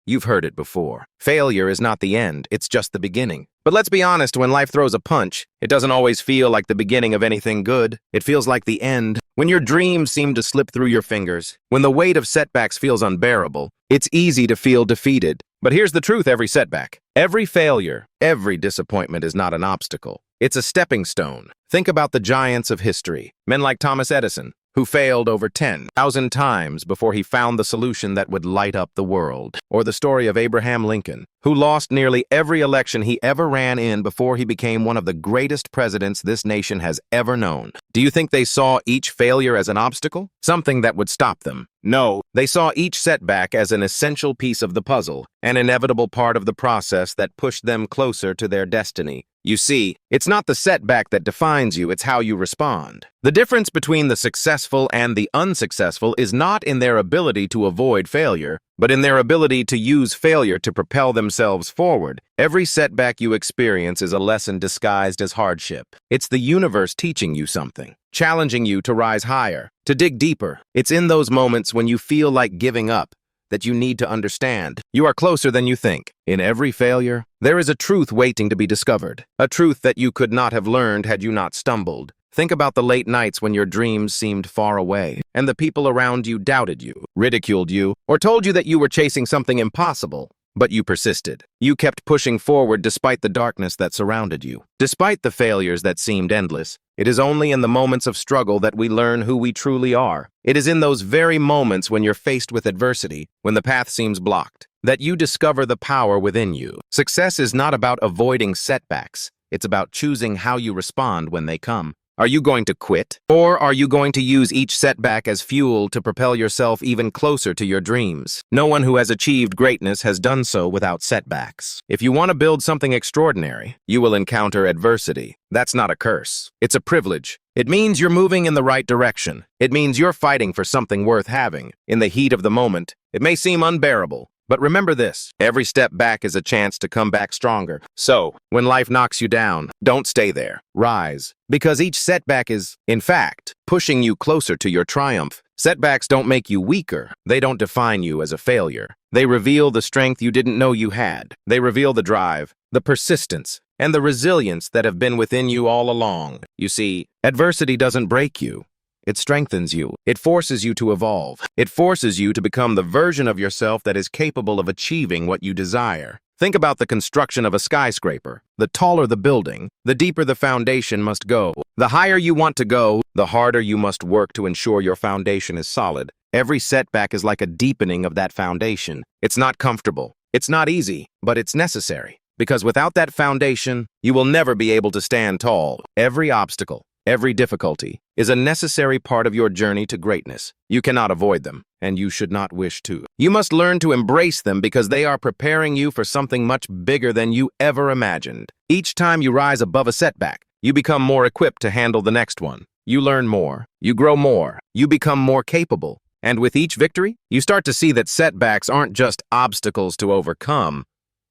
You've heard it before. Failure is not the end, it's just the beginning. But let's be honest, when life throws a punch, it doesn't always feel like the beginning of anything good. It feels like the end. When your dreams seem to slip through your fingers, when the weight of setbacks feels unbearable, it's easy to feel defeated. But here's the truth: every setback, every failure, every disappointment is not an obstacle. It's a stepping stone. Think about the giants of history, men like Thomas Edison, who failed over 10,000 times before he found the solution that would light up the world. Or the story of Abraham Lincoln, who lost nearly every election he ever ran in before he became one of the greatest presidents this nation has ever known. Do you think they saw each failure as an obstacle? Something that would stop them? No, they saw each setback as an essential piece of the puzzle, an inevitable part of the process that pushed them closer to their destiny. You see, it's not the setback that defines you, it's how you respond. The difference between the successful and the unsuccessful is not in their ability to avoid failure, but in their ability to use failure to propel themselves forward. Every setback you experience is a lesson disguised as hardship. It's the universe teaching you something, challenging you to rise higher, to dig deeper. It's in those moments when you feel like giving up that you need to understand you are closer than you think. In every failure, there is a truth waiting to be discovered, a truth that you could not have learned had you not stumbled. Think about the late nights when your dreams seemed far away, and the people around you doubted you, ridiculed you, or told you that you were chasing something impossible. But you persisted. You kept pushing forward despite the darkness that surrounded you. Despite the failures that seemed endless, it is only in the moments of struggle that we learn who we truly are. It is in those very moments when you're faced with adversity, when the path seems blocked, that you discover the power within you. Success is not about avoiding setbacks. It's about choosing how you respond when they come. Are you going to quit? Or are you going to use each setback as fuel to propel yourself even closer to your dreams? No one who has achieved greatness has done so without setbacks. If you want to build something extraordinary, you will encounter adversity. That's not a curse. It's a privilege. It means you're moving in the right direction. It means you're fighting for something worth having. In the heat of the moment, it may seem unbearable. But remember this: every step back is a chance to come back stronger. So, when life knocks you down, don't stay there. Rise. Because each setback is, in fact, pushing you closer to your triumph. Setbacks don't make you weaker. They don't define you as a failure. They reveal the strength you didn't know you had. They reveal the drive, the persistence, and the resilience that have been within you all along. You see, adversity doesn't break you. It strengthens you. It forces you to evolve. It forces you to become the version of yourself that is capable of achieving what you desire. Think about the construction of a skyscraper. The taller the building, the deeper the foundation must go. The higher you want to go, the harder you must work to ensure your foundation is solid. Every setback is like a deepening of that foundation. It's not comfortable. It's not easy, but it's necessary. Because without that foundation, you will never be able to stand tall. Every obstacle, every difficulty is a necessary part of your journey to greatness. You cannot avoid them, and you should not wish to. You must learn to embrace them because they are preparing you for something much bigger than you ever imagined. Each time you rise above a setback, you become more equipped to handle the next one. You learn more, you grow more, you become more capable. And with each victory, you start to see that setbacks aren't just obstacles to overcome.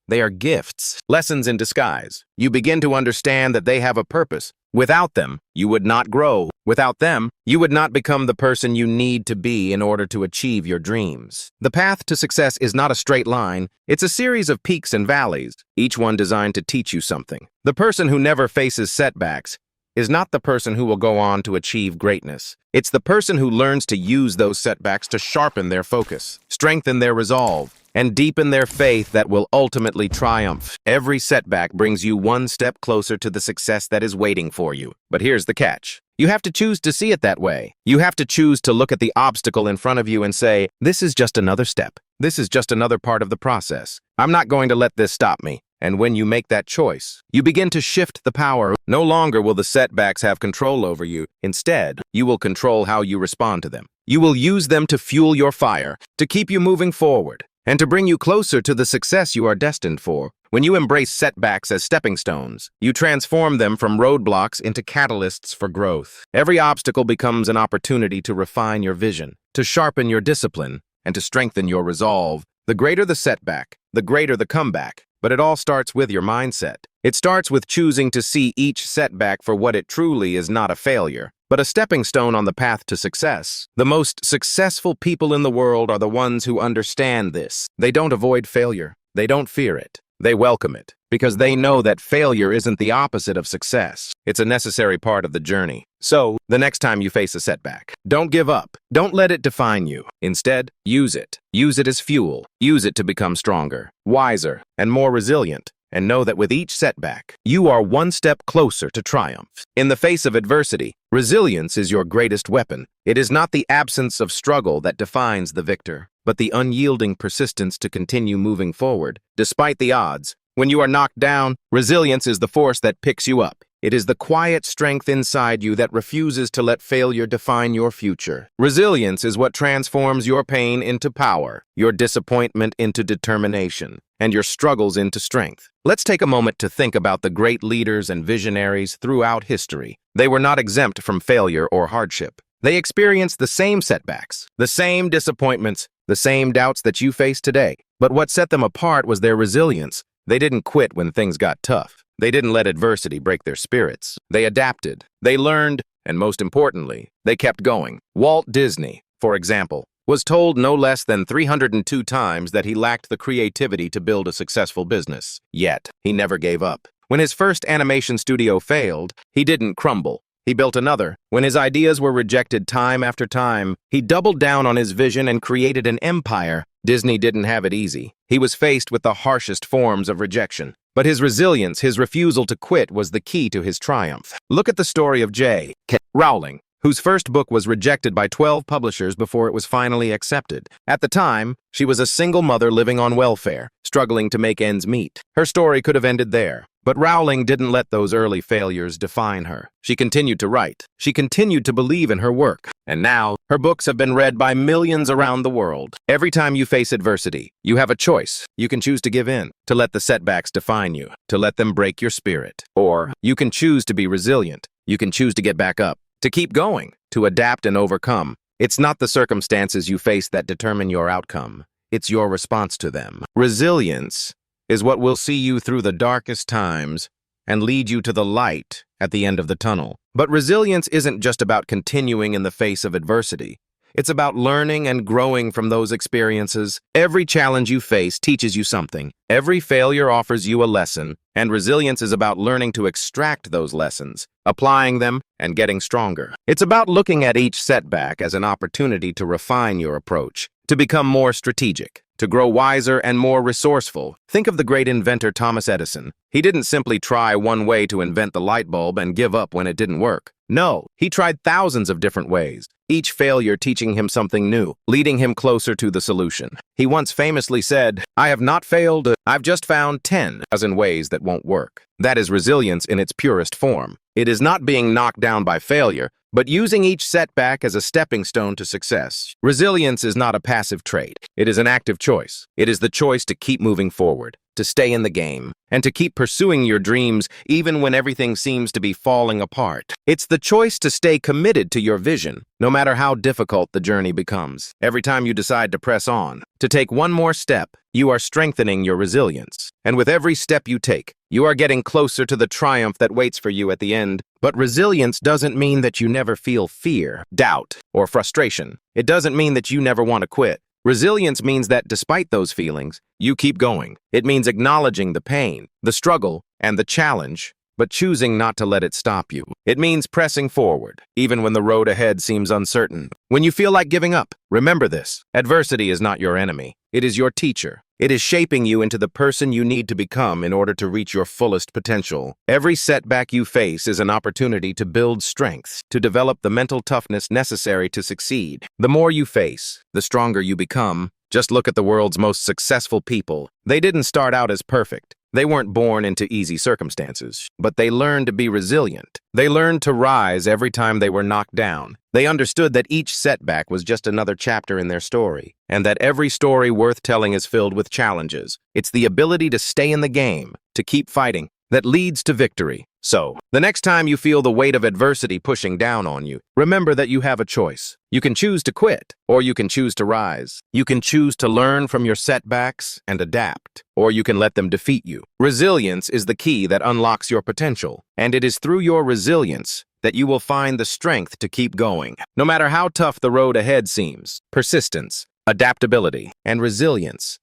They are gifts, lessons in disguise. You begin to understand that they have a purpose. Without them, you would not grow. Without them, you would not become the person you need to be in order to achieve your dreams. The path to success is not a straight line. It's a series of peaks and valleys, each one designed to teach you something. The person who never faces setbacks is not the person who will go on to achieve greatness. It's the person who learns to use those setbacks to sharpen their focus, strengthen their resolve, and deepen their faith that will ultimately triumph. Every setback brings you one step closer to the success that is waiting for you. But here's the catch. You have to choose to see it that way. You have to choose to look at the obstacle in front of you and say, this is just another step. This is just another part of the process. I'm not going to let this stop me. And when you make that choice, you begin to shift the power. No longer will the setbacks have control over you. Instead, you will control how you respond to them. You will use them to fuel your fire, to keep you moving forward, and to bring you closer to the success you are destined for. When you embrace setbacks as stepping stones, you transform them from roadblocks into catalysts for growth. Every obstacle becomes an opportunity to refine your vision, to sharpen your discipline, and to strengthen your resolve. The greater the setback, the greater the comeback. But it all starts with your mindset. It starts with choosing to see each setback for what it truly is: not a failure, but a stepping stone on the path to success. The most successful people in the world are the ones who understand this. They don't avoid failure. They don't fear it. They welcome it, because they know that failure isn't the opposite of success. It's a necessary part of the journey. So, the next time you face a setback, don't give up. Don't let it define you. Instead, use it. Use it as fuel. Use it to become stronger, wiser, and more resilient. And know that with each setback, you are one step closer to triumph. In the face of adversity, resilience is your greatest weapon. It is not the absence of struggle that defines the victor, but the unyielding persistence to continue moving forward, despite the odds. When you are knocked down, resilience is the force that picks you up. It is the quiet strength inside you that refuses to let failure define your future. Resilience is what transforms your pain into power, your disappointment into determination, and your struggles into strength. Let's take a moment to think about the great leaders and visionaries throughout history. They were not exempt from failure or hardship. They experienced the same setbacks, the same disappointments, the same doubts that you face today. But what set them apart was their resilience. They didn't quit when things got tough. They didn't let adversity break their spirits. They adapted, they learned, and most importantly, they kept going. Walt Disney, for example, was told no less than 302 times that he lacked the creativity to build a successful business. Yet, he never gave up. When his first animation studio failed, he didn't crumble. He built another. When his ideas were rejected time after time, he doubled down on his vision and created an empire. Disney didn't have it easy. He was faced with the harshest forms of rejection. But his resilience, his refusal to quit, was the key to his triumph. Look at the story of J.K. Rowling, whose first book was rejected by 12 publishers before it was finally accepted. At the time, she was a single mother living on welfare, struggling to make ends meet. Her story could have ended there. But Rowling didn't let those early failures define her. She continued to write. She continued to believe in her work. And now, her books have been read by millions around the world. Every time you face adversity, you have a choice. You can choose to give in, to let the setbacks define you, to let them break your spirit. Or you can choose to be resilient. You can choose to get back up, to keep going, to adapt and overcome. It's not the circumstances you face that determine your outcome. It's your response to them. Resilience is what will see you through the darkest times and lead you to the light at the end of the tunnel. But resilience isn't just about continuing in the face of adversity. It's about learning and growing from those experiences. Every challenge you face teaches you something. Every failure offers you a lesson, and resilience is about learning to extract those lessons, applying them, and getting stronger. It's about looking at each setback as an opportunity to refine your approach, to become more strategic, to grow wiser and more resourceful. Think of the great inventor Thomas Edison. He didn't simply try one way to invent the light bulb and give up when it didn't work. No, he tried thousands of different ways, each failure teaching him something new, leading him closer to the solution. He once famously said, "I have not failed, I've just found 10,000 ways that won't work." That is resilience in its purest form. It is not being knocked down by failure, but using each setback as a stepping stone to success. Resilience is not a passive trait. It is an active choice. It is the choice to keep moving forward, to stay in the game, and to keep pursuing your dreams even when everything seems to be falling apart. It's the choice to stay committed to your vision, no matter how difficult the journey becomes. Every time you decide to press on, to take one more step, you are strengthening your resilience. And with every step you take, you are getting closer to the triumph that waits for you at the end. But resilience doesn't mean that you never feel fear, doubt, or frustration. It doesn't mean that you never want to quit. Resilience means that despite those feelings, you keep going. It means acknowledging the pain, the struggle, and the challenge, but choosing not to let it stop you. It means pressing forward, even when the road ahead seems uncertain. When you feel like giving up, remember this: adversity is not your enemy. It is your teacher. It is shaping you into the person you need to become in order to reach your fullest potential. Every setback you face is an opportunity to build strength, to develop the mental toughness necessary to succeed. The more you face, the stronger you become. Just look at the world's most successful people. They didn't start out as perfect. They weren't born into easy circumstances, but they learned to be resilient. They learned to rise every time they were knocked down. They understood that each setback was just another chapter in their story, and that every story worth telling is filled with challenges. It's the ability to stay in the game, to keep fighting, that leads to victory. So, the next time you feel the weight of adversity pushing down on you, remember that you have a choice. You can choose to quit, or you can choose to rise. You can choose to learn from your setbacks and adapt, or you can let them defeat you. Resilience is the key that unlocks your potential, and it is through your resilience that you will find the strength to keep going. No matter how tough the road ahead seems, persistence, adaptability, and resilience.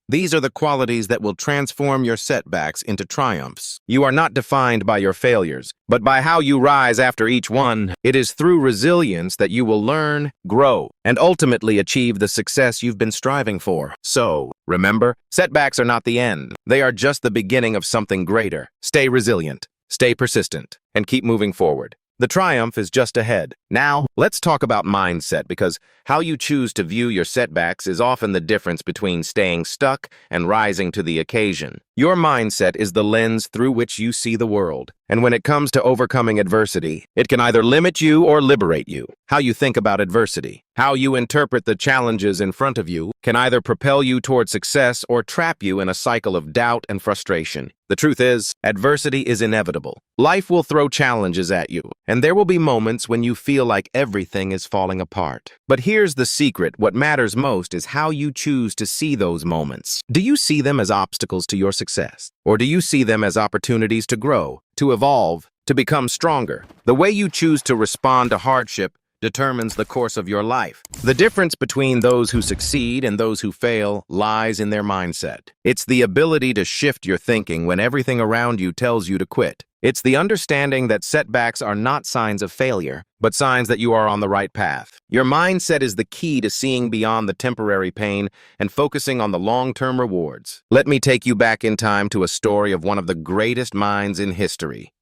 These are the qualities that will transform your setbacks into triumphs. You are not defined by your failures, but by how you rise after each one. It is through resilience that you will learn, grow, and ultimately achieve the success you've been striving for. So, remember, setbacks are not the end. They are just the beginning of something greater. Stay resilient, stay persistent, and keep moving forward. The triumph is just ahead. Now, let's talk about mindset, because how you choose to view your setbacks is often the difference between staying stuck and rising to the occasion. Your mindset is the lens through which you see the world. And when it comes to overcoming adversity, it can either limit you or liberate you. How you think about adversity, how you interpret the challenges in front of you, can either propel you toward success or trap you in a cycle of doubt and frustration. The truth is, adversity is inevitable. Life will throw challenges at you, and there will be moments when you feel like everything is falling apart. But here's the secret: what matters most is how you choose to see those moments. Do you see them as obstacles to your success? Or do you see them as opportunities to grow, to evolve, to become stronger? The way you choose to respond to hardship determines the course of your life. The difference between those who succeed and those who fail lies in their mindset. It's the ability to shift your thinking when everything around you tells you to quit. It's the understanding that setbacks are not signs of failure, but signs that you are on the right path. Your mindset is the key to seeing beyond the temporary pain and focusing on the long-term rewards. Let me take you back in time to a story of one of the greatest minds in history,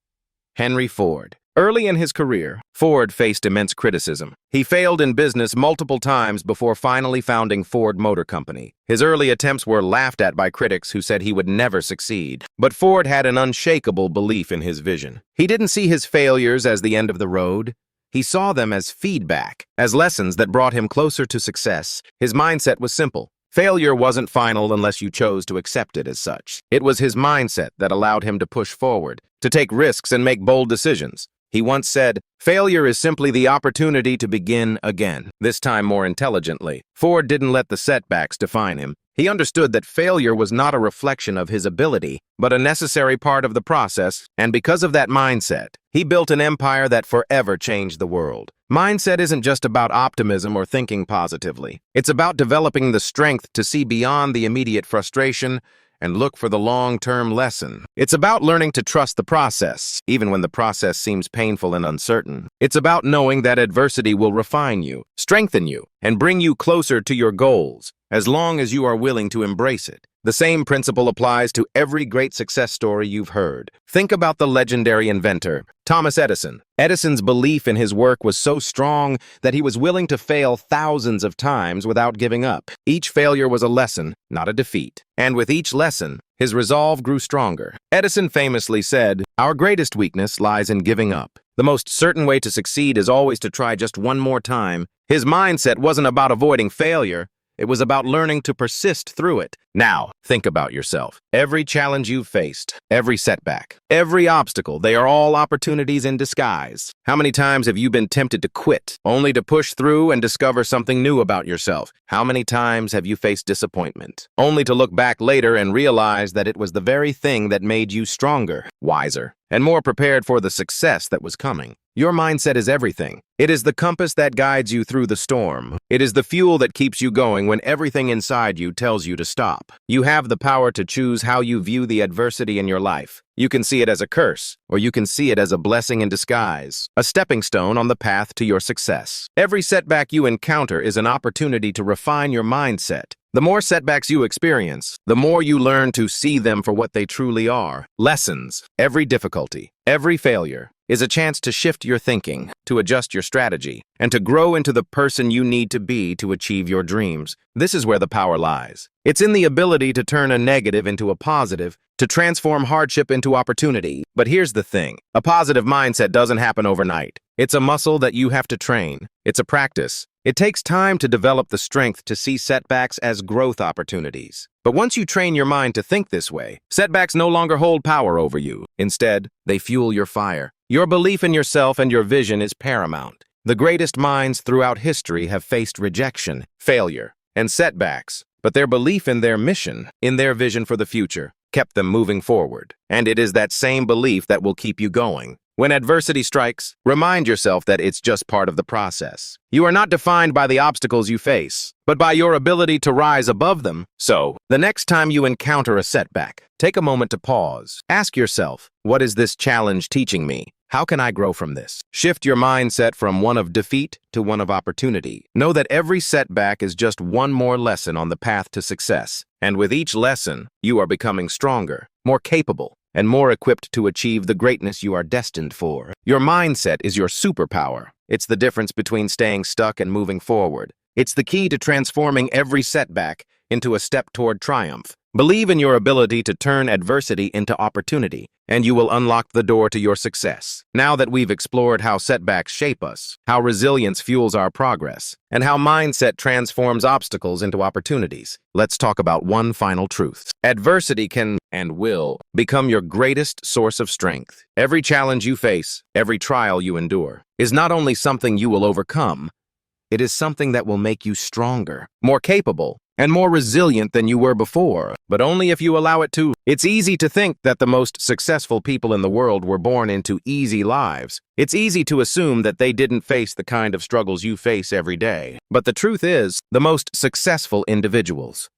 Henry Ford. Early in his career, Ford faced immense criticism. He failed in business multiple times before finally founding Ford Motor Company. His early attempts were laughed at by critics who said he would never succeed. But Ford had an unshakable belief in his vision. He didn't see his failures as the end of the road. He saw them as feedback, as lessons that brought him closer to success. His mindset was simple. Failure wasn't final unless you chose to accept it as such. It was his mindset that allowed him to push forward, to take risks and make bold decisions. He once said, "Failure is simply the opportunity to begin again," this time more intelligently. Ford didn't let the setbacks define him. He understood that failure was not a reflection of his ability, but a necessary part of the process, and because of that mindset, he built an empire that forever changed the world. Mindset isn't just about optimism or thinking positively. It's about developing the strength to see beyond the immediate frustration and look for the long-term lesson. It's about learning to trust the process, even when the process seems painful and uncertain. It's about knowing that adversity will refine you, strengthen you, and bring you closer to your goals, as long as you are willing to embrace it. The same principle applies to every great success story you've heard. Think about the legendary inventor, Thomas Edison. Edison's belief in his work was so strong that he was willing to fail thousands of times without giving up. Each failure was a lesson, not a defeat. And with each lesson, his resolve grew stronger. Edison famously said, "Our greatest weakness lies in giving up. The most certain way to succeed is always to try just one more time." His mindset wasn't about avoiding failure. It was about learning to persist through it. Now, think about yourself. Every challenge you've faced, every setback, every obstacle, they are all opportunities in disguise. How many times have you been tempted to quit, only to push through and discover something new about yourself? How many times have you faced disappointment, only to look back later and realize that it was the very thing that made you stronger, wiser, and more prepared for the success that was coming? Your mindset is everything. It is the compass that guides you through the storm. It is the fuel that keeps you going when everything inside you tells you to stop. You have the power to choose how you view the adversity in your life. You can see it as a curse, or you can see it as a blessing in disguise, a stepping stone on the path to your success. Every setback you encounter is an opportunity to refine your mindset. The more setbacks you experience, the more you learn to see them for what they truly are. Lessons. Every difficulty, every failure is a chance to shift your thinking, to adjust your strategy, and to grow into the person you need to be to achieve your dreams. This is where the power lies. It's in the ability to turn a negative into a positive, to transform hardship into opportunity. But here's the thing. A positive mindset doesn't happen overnight. It's a muscle that you have to train. It's a practice. It takes time to develop the strength to see setbacks as growth opportunities. But once you train your mind to think this way, setbacks no longer hold power over you. Instead, they fuel your fire. Your belief in yourself and your vision is paramount. The greatest minds throughout history have faced rejection, failure, and setbacks, but their belief in their mission, in their vision for the future, kept them moving forward. And it is that same belief that will keep you going. When adversity strikes, remind yourself that it's just part of the process. You are not defined by the obstacles you face, but by your ability to rise above them. So, the next time you encounter a setback, take a moment to pause. Ask yourself, what is this challenge teaching me? How can I grow from this? Shift your mindset from one of defeat to one of opportunity. Know that every setback is just one more lesson on the path to success. And with each lesson, you are becoming stronger, more capable, and more equipped to achieve the greatness you are destined for. Your mindset is your superpower. It's the difference between staying stuck and moving forward. It's the key to transforming every setback into a step toward triumph. Believe in your ability to turn adversity into opportunity, and you will unlock the door to your success. Now that we've explored how setbacks shape us, how resilience fuels our progress, and how mindset transforms obstacles into opportunities, let's talk about one final truth. Adversity can and will become your greatest source of strength. Every challenge you face, every trial you endure, is not only something you will overcome, it is something that will make you stronger, more capable, and more resilient than you were before, but only if you allow it to. It's easy to think that the most successful people in the world were born into easy lives. It's easy to assume that they didn't face the kind of struggles you face every day. But the truth is, the most successful individuals,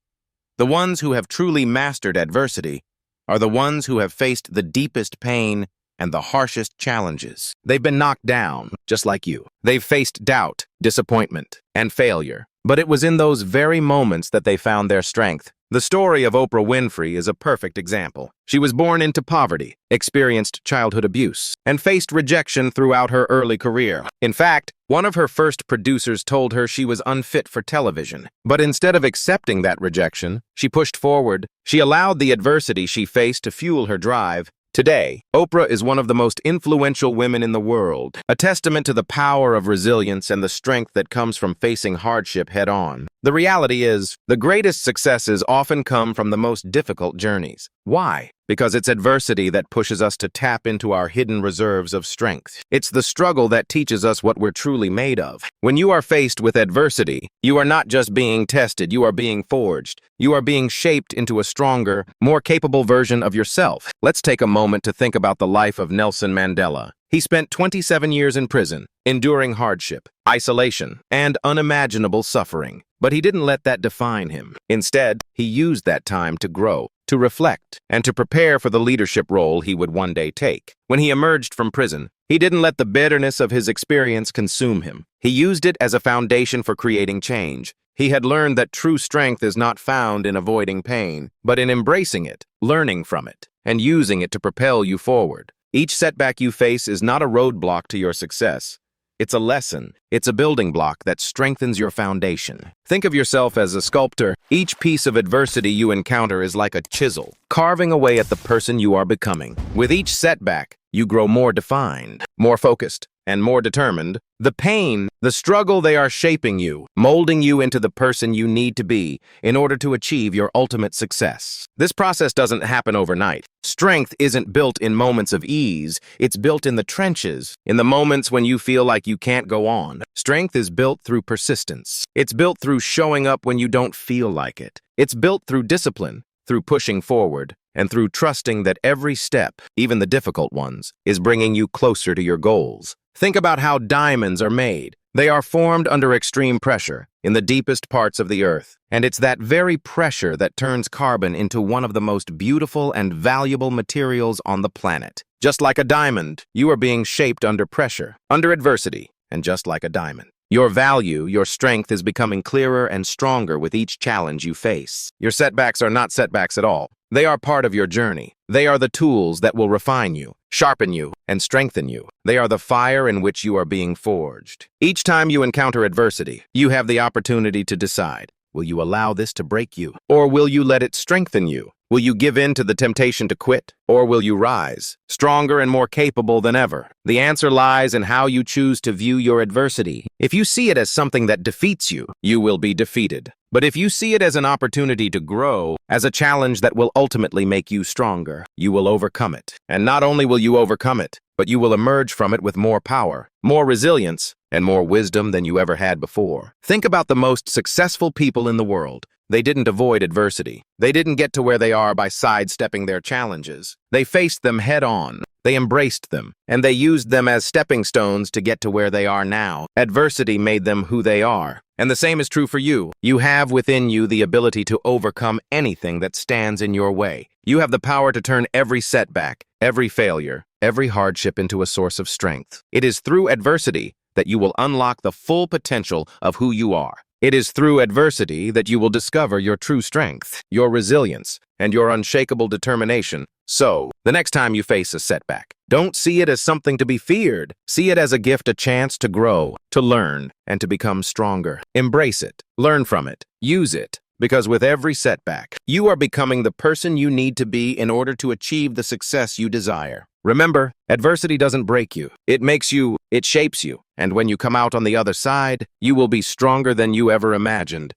the ones who have truly mastered adversity, are the ones who have faced the deepest pain and the harshest challenges. They've been knocked down, just like you. They've faced doubt, disappointment, and failure. But it was in those very moments that they found their strength. The story of Oprah Winfrey is a perfect example. She was born into poverty, experienced childhood abuse, and faced rejection throughout her early career. In fact, one of her first producers told her she was unfit for television. But instead of accepting that rejection, she pushed forward. She allowed the adversity she faced to fuel her drive. Today, Oprah is one of the most influential women in the world, a testament to the power of resilience and the strength that comes from facing hardship head-on. The reality is, the greatest successes often come from the most difficult journeys. Why? Because it's adversity that pushes us to tap into our hidden reserves of strength. It's the struggle that teaches us what we're truly made of. When you are faced with adversity, you are not just being tested, you are being forged. You are being shaped into a stronger, more capable version of yourself. Let's take a moment to think about the life of Nelson Mandela. He spent 27 years in prison, enduring hardship, isolation, and unimaginable suffering. But he didn't let that define him. Instead, he used that time to grow, to reflect, and to prepare for the leadership role he would one day take. When he emerged from prison, he didn't let the bitterness of his experience consume him. He used it as a foundation for creating change. He had learned that true strength is not found in avoiding pain, but in embracing it, learning from it, and using it to propel you forward. Each setback you face is not a roadblock to your success. It's a lesson. It's a building block that strengthens your foundation. Think of yourself as a sculptor. Each piece of adversity you encounter is like a chisel, carving away at the person you are becoming. With each setback, you grow more defined, more focused, and more determined. The pain, the struggle, they are shaping you, molding you into the person you need to be in order to achieve your ultimate success. This process doesn't happen overnight. Strength isn't built in moments of ease. It's built in the trenches, in the moments when you feel like you can't go on. Strength is built through persistence. It's built through showing up when you don't feel like it. It's built through discipline, through pushing forward, and through trusting that every step, even the difficult ones, is bringing you closer to your goals. Think about how diamonds are made. They are formed under extreme pressure, in the deepest parts of the earth. And it's that very pressure that turns carbon into one of the most beautiful and valuable materials on the planet. Just like a diamond, you are being shaped under pressure, under adversity, and just like a diamond. Your value, your strength is becoming clearer and stronger with each challenge you face. Your setbacks are not setbacks at all. They are part of your journey. They are the tools that will refine you, sharpen you, and strengthen you. They are the fire in which you are being forged. Each time you encounter adversity, you have the opportunity to decide, will you allow this to break you? Or will you let it strengthen you? Will you give in to the temptation to quit? Or will you rise, stronger and more capable than ever? The answer lies in how you choose to view your adversity. If you see it as something that defeats you, you will be defeated. But if you see it as an opportunity to grow, as a challenge that will ultimately make you stronger, you will overcome it. And not only will you overcome it, but you will emerge from it with more power, more resilience, and more wisdom than you ever had before. Think about the most successful people in the world. They didn't avoid adversity. They didn't get to where they are by sidestepping their challenges. They faced them head on. They embraced them, and they used them as stepping stones to get to where they are now. Adversity made them who they are. And the same is true for you. You have within you the ability to overcome anything that stands in your way. You have the power to turn every setback, every failure, every hardship into a source of strength. It is through adversity that you will unlock the full potential of who you are. It is through adversity that you will discover your true strength, your resilience, and your unshakable determination. So, the next time you face a setback, don't see it as something to be feared. See it as a gift, a chance to grow, to learn, and to become stronger. Embrace it, learn from it, use it, because with every setback, you are becoming the person you need to be in order to achieve the success you desire. Remember, adversity doesn't break you. It makes you, it shapes you. And when you come out on the other side, you will be stronger than you ever imagined.